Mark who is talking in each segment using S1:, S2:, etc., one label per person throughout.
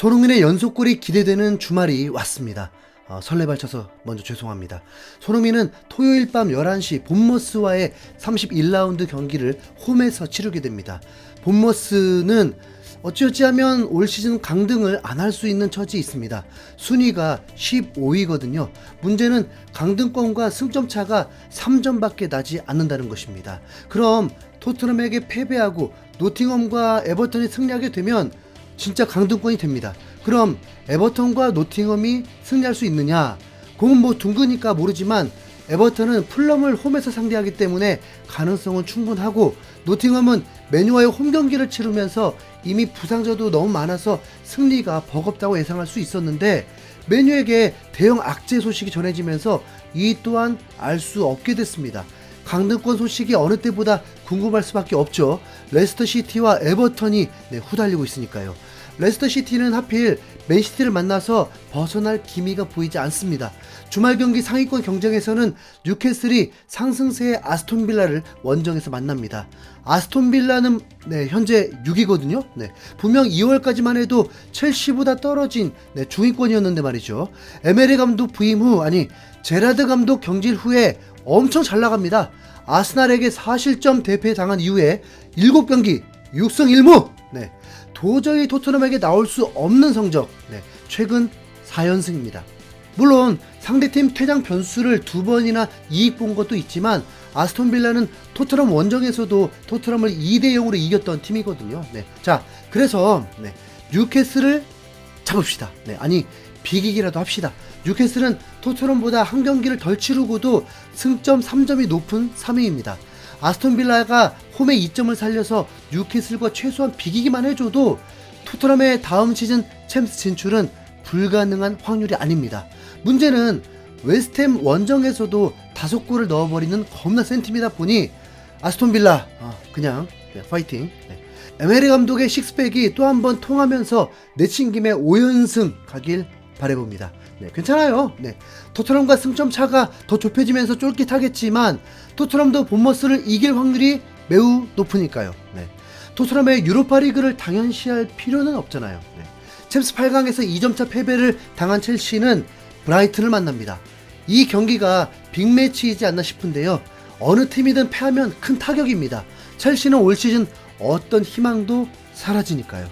S1: 손흥민의 연속골이 기대되는 주말이 왔습니다. 설레발쳐서 먼저 죄송합니다. 손흥민은 토요일 밤 11시 본머스와의 31라운드 경기를 홈에서 치르게 됩니다. 본머스는 어찌어찌하면 올 시즌 강등을 안 할 수 있는 처지에 있습니다. 순위가 15위거든요. 문제는 강등권과 승점 차가 3점밖에 나지 않는다는 것입니다. 그럼 토트넘에게 패배하고 노팅엄과 에버턴이 승리하게 되면 진짜 강등권이 됩니다. 그럼 에버턴과 노팅엄이 승리할 수 있느냐? 공은 뭐 둥그니까 모르지만 에버턴은 풀럼을 홈에서 상대하기 때문에 가능성은 충분하고, 노팅엄은 맨유와의 홈 경기를 치르면서 이미 부상자도 너무 많아서 승리가 버겁다고 예상할 수 있었는데, 맨유에게 대형 악재 소식이 전해지면서 이 또한 알 수 없게 됐습니다. 강등권 소식이 어느 때보다 궁금할 수밖에 없죠. 레스터시티와 에버턴이 후달리고 있으니까요. 레스터시티는 하필 맨시티를 만나서 벗어날 기미가 보이지 않습니다. 주말 경기 상위권 경쟁에서는 뉴캐슬이 상승세의 아스톤빌라를 원정에서 만납니다. 아스톤빌라는 현재 6위거든요. 분명 2월까지만 해도 첼시보다 떨어진 중위권이었는데 말이죠. 에메리 감독 부임 후, 제라드 감독 경질 후에 엄청 잘 나갑니다. 아스날에게 4실점 대패당한 이후에 7경기 6승 1무. 도저히 토트넘에게 나올 수 없는 성적. 최근 4연승입니다. 물론 상대팀 퇴장 변수를 2번이나 이익 본 것도 있지만, 아스톤빌라는 토트넘 원정에서도 토트넘을 2대0으로 이겼던 팀이거든요. 자, 그래서 뉴캐슬을 잡읍시다. 비기기라도 합시다. 뉴캐슬은 토트넘보다 한 경기를 덜 치르고도 승점 3점이 높은 3위입니다. 아스톤빌라가 홈에 2점을 살려서 뉴캐슬과 최소한 비기기만 해줘도 토트넘의 다음 시즌 챔스 진출은 불가능한 확률이 아닙니다. 문제는 웨스트햄 원정에서도 5골을 넣어버리는 겁나 센 팀이다 보니 아스톤빌라 그냥 파이팅. 에메리 감독의 식스백이 또 한 번 통하면서 내친 김에 5연승 가길 바라봅니다. 괜찮아요. 토트넘과 승점 차가 더 좁혀지면서 쫄깃하겠지만 토트넘도 본머스를 이길 확률이 매우 높으니까요. 토트넘의 유로파리그를 당연시할 필요는 없잖아요. 챔스 8강에서 2점차 패배를 당한 첼시는 브라이튼을 만납니다. 이 경기가 빅매치이지 않나 싶은데요. 어느 팀이든 패하면 큰 타격입니다. 첼시는 올 시즌 어떤 희망도 사라지니까요.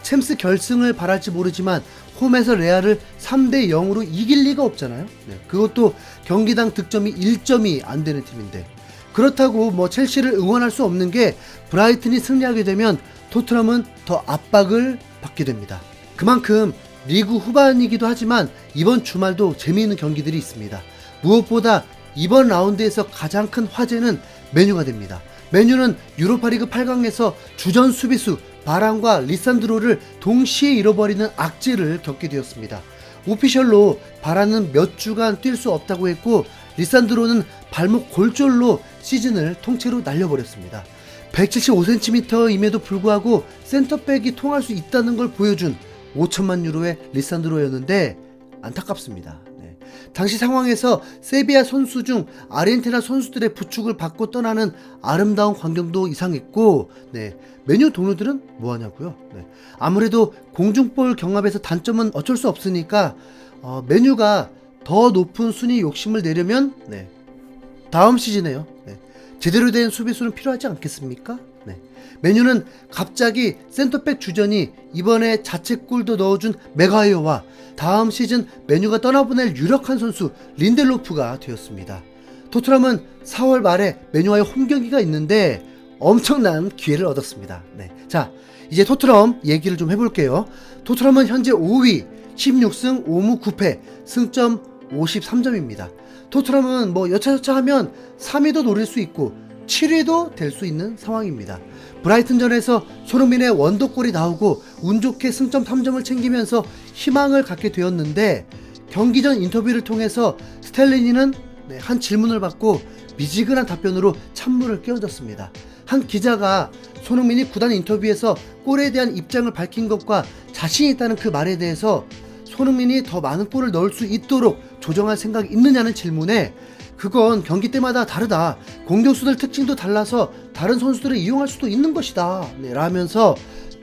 S1: 챔스 결승을 바랄지 모르지만 홈에서 레알을 3대0으로 이길 리가 없잖아요. 그것도 경기당 득점이 1점이 안 되는 팀인데, 그렇다고 첼시를 응원할 수 없는 게, 브라이튼이 승리하게 되면 토트넘은 더 압박을 받게 됩니다. 그만큼 리그 후반이기도 하지만 이번 주말도 재미있는 경기들이 있습니다. 무엇보다 이번 라운드에서 가장 큰 화제는 맨유가 됩니다. 맨유는 유로파리그 8강에서 주전 수비수 바란과 리산드로를 동시에 잃어버리는 악재를 겪게 되었습니다. 오피셜로 바란은 몇 주간 뛸 수 없다고 했고, 리산드로는 발목 골절로 시즌을 통째로 날려버렸습니다. 175cm임에도 불구하고 센터백이 통할 수 있다는 걸 보여준 5천만 유로의 리산드로였는데 안타깝습니다. 당시 상황에서 세비야 선수 중 아르헨티나 선수들의 부축을 받고 떠나는 아름다운 광경도 이상했고, 메뉴 동료들은 뭐하냐고요? 아무래도 공중볼 경합에서 단점은 어쩔 수 없으니까 메뉴가 더 높은 순위 욕심을 내려면 다음 시즌에요. 제대로 된 수비수는 필요하지 않겠습니까? 메뉴는 갑자기 센터백 주전이 이번에 자책골도 넣어준 맥과이어와 다음 시즌 메뉴가 떠나보낼 유력한 선수 린델로프가 되었습니다. 토트넘은 4월 말에 메뉴와의 홈 경기가 있는데 엄청난 기회를 얻었습니다. 자, 이제 토트넘 얘기를 좀 해볼게요. 토트넘은 현재 5위, 16승 5무 9패, 승점 53점입니다. 토트넘은 여차저차 하면 3위도 노릴 수 있고 7위도 될 수 있는 상황입니다. 브라이튼전에서 손흥민의 원더골이 나오고 운 좋게 승점 3점을 챙기면서 희망을 갖게 되었는데, 경기 전 인터뷰를 통해서 스텔리니는 한 질문을 받고 미지근한 답변으로 찬물을 끼얹었습니다. 한 기자가 손흥민이 구단 인터뷰에서 골에 대한 입장을 밝힌 것과 자신이 있다는 그 말에 대해서 손흥민이 더 많은 골을 넣을 수 있도록 조정할 생각이 있느냐는 질문에, 그건 경기 때마다 다르다. 공격수들 특징도 달라서 다른 선수들을 이용할 수도 있는 것이다. 라면서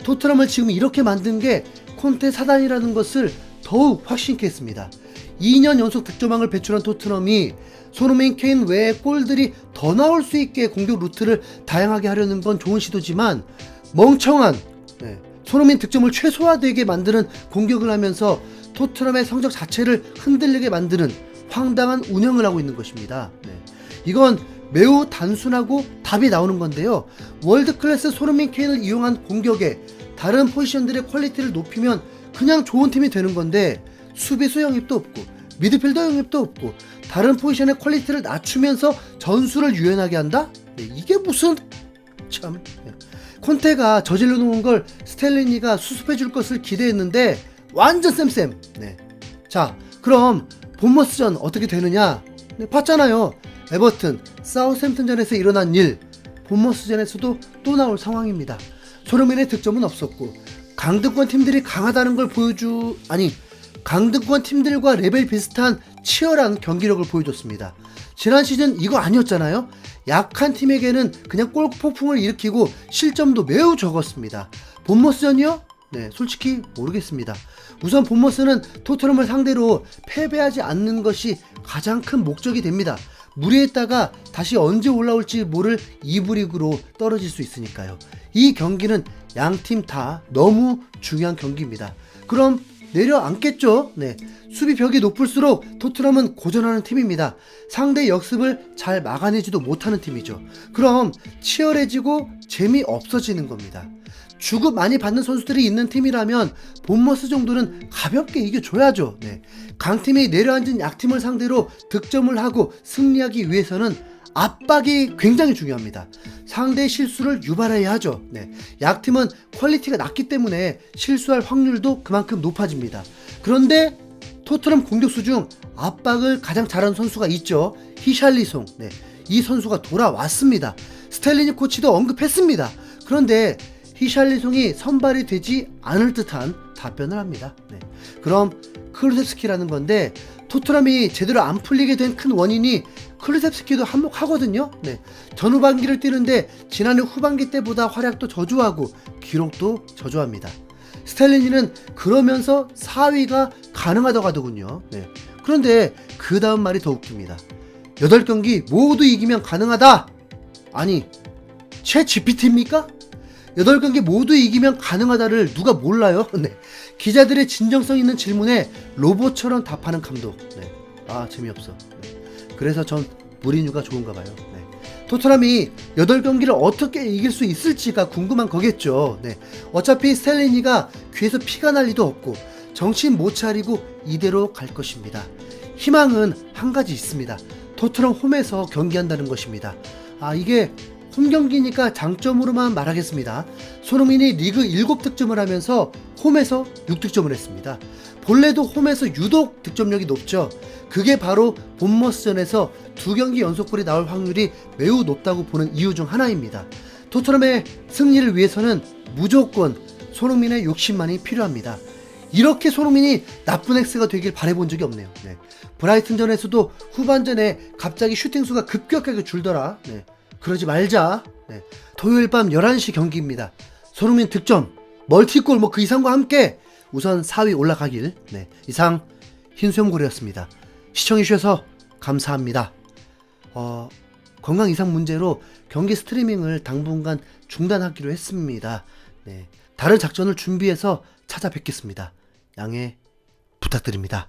S1: 토트넘을 지금 이렇게 만든 게 콘테 사단이라는 것을 더욱 확신케 했습니다. 2년 연속 득점왕을 배출한 토트넘이 손흥민, 케인 외에 골들이 더 나올 수 있게 공격 루트를 다양하게 하려는 건 좋은 시도지만 멍청한 손흥민 득점을 최소화되게 만드는 공격을 하면서 토트넘의 성적 자체를 흔들리게 만드는 황당한 운영을 하고 있는 것입니다. 이건 매우 단순하고 답이 나오는 건데요. 월드클래스 손흥민, 케인을 이용한 공격에 다른 포지션들의 퀄리티를 높이면 그냥 좋은 팀이 되는 건데 수비수 영입도 없고 미드필더 영입도 없고 다른 포지션의 퀄리티를 낮추면서 전술을 유연하게 한다? 이게 무슨 참... 콘테가 저질러 놓은 걸 스텔리니가 수습해 줄 것을 기대했는데 완전 쌤쌤. 자, 그럼 본머스전 어떻게 되느냐? 봤잖아요. 에버튼, 사우샘튼전에서 일어난 일, 본머스전에서도 또 나올 상황입니다. 손흥민의 득점은 없었고 강등권 팀들이 강하다는 걸 강등권 팀들과 레벨 비슷한 치열한 경기력을 보여줬습니다. 지난 시즌 이거 아니었잖아요. 약한 팀에게는 그냥 골폭풍을 일으키고 실점도 매우 적었습니다. 본머스전이요? 솔직히 모르겠습니다. 우선 본머스는 토트넘을 상대로 패배하지 않는 것이 가장 큰 목적이 됩니다. 무리했다가 다시 언제 올라올지 모를 2부 리그로 떨어질 수 있으니까요. 이 경기는 양팀 다 너무 중요한 경기입니다. 그럼 내려앉겠죠. 수비벽이 높을수록 토트넘은 고전하는 팀입니다. 상대 역습을 잘 막아내지도 못하는 팀이죠. 그럼 치열해지고 재미없어지는 겁니다. 주급 많이 받는 선수들이 있는 팀이라면 본머스 정도는 가볍게 이겨줘야죠. 강팀이 내려앉은 약팀을 상대로 득점을 하고 승리하기 위해서는 압박이 굉장히 중요합니다. 상대의 실수를 유발해야 하죠. 약팀은 퀄리티가 낮기 때문에 실수할 확률도 그만큼 높아집니다. 그런데 토트넘 공격수 중 압박을 가장 잘하는 선수가 있죠. 히샬리송. 이 선수가 돌아왔습니다. 스텔리니 코치도 언급했습니다. 그런데 히샬리송이 선발이 되지 않을 듯한 답변을 합니다. 그럼 클루셉스키라는 건데 토트넘이 제대로 안 풀리게 된 큰 원인이 클루셉스키도 한몫하거든요. 전후반기를 뛰는데 지난해 후반기 때보다 활약도 저조하고 기록도 저조합니다. 스텔리니는 그러면서 4위가 가능하다고 하더군요. 그런데 그 다음 말이 더 웃깁니다. 8경기 모두 이기면 가능하다. 아니, 챗 GPT입니까? 8경기 모두 이기면 가능하다를 누가 몰라요? 기자들의 진정성 있는 질문에 로봇처럼 답하는 감독. 재미없어. 그래서 전 무리뉴가 좋은가 봐요. 토트넘이 8경기를 어떻게 이길 수 있을지가 궁금한 거겠죠. 어차피 스텔리니가 귀에서 피가 날 리도 없고 정신 못 차리고 이대로 갈 것입니다. 희망은 한 가지 있습니다. 토트넘 홈에서 경기한다는 것입니다. 이게 홈 경기니까 장점으로만 말하겠습니다. 손흥민이 리그 7득점을 하면서 홈에서 6득점을 했습니다. 본래도 홈에서 유독 득점력이 높죠. 그게 바로 본머스전에서 2경기 연속골이 나올 확률이 매우 높다고 보는 이유 중 하나입니다. 토트넘의 승리를 위해서는 무조건 손흥민의 욕심만이 필요합니다. 이렇게 손흥민이 나쁜 X가 되길 바라본 적이 없네요. 브라이튼전에서도 후반전에 갑자기 슈팅수가 급격하게 줄더라. 그러지 말자. 토요일 밤 11시 경기입니다. 손흥민 득점, 멀티골 그 이상과 함께 우선 4위 올라가길. 이상 흰수염고래였습니다. 시청해주셔서 감사합니다. 건강 이상 문제로 경기 스트리밍을 당분간 중단하기로 했습니다. 다른 작전을 준비해서 찾아뵙겠습니다. 양해 부탁드립니다.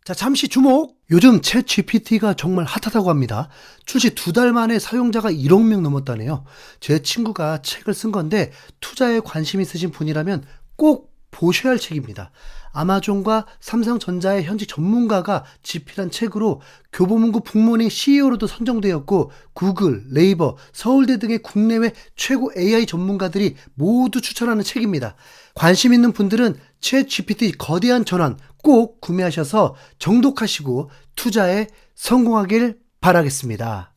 S1: 자, 잠시 주목! 요즘 챗 GPT가 정말 핫하다고 합니다. 출시 2달 만에 사용자가 1억 명 넘었다네요. 제 친구가 책을 쓴 건데 투자에 관심 있으신 분이라면 꼭 보셔야 할 책입니다. 아마존과 삼성전자의 현직 전문가가 집필한 책으로 교보문고 북모닝 CEO로도 선정되었고 구글, 네이버, 서울대 등의 국내외 최고 AI 전문가들이 모두 추천하는 책입니다. 관심 있는 분들은 챗 GPT 거대한 전환 꼭 구매하셔서 정독하시고 투자에 성공하길 바라겠습니다.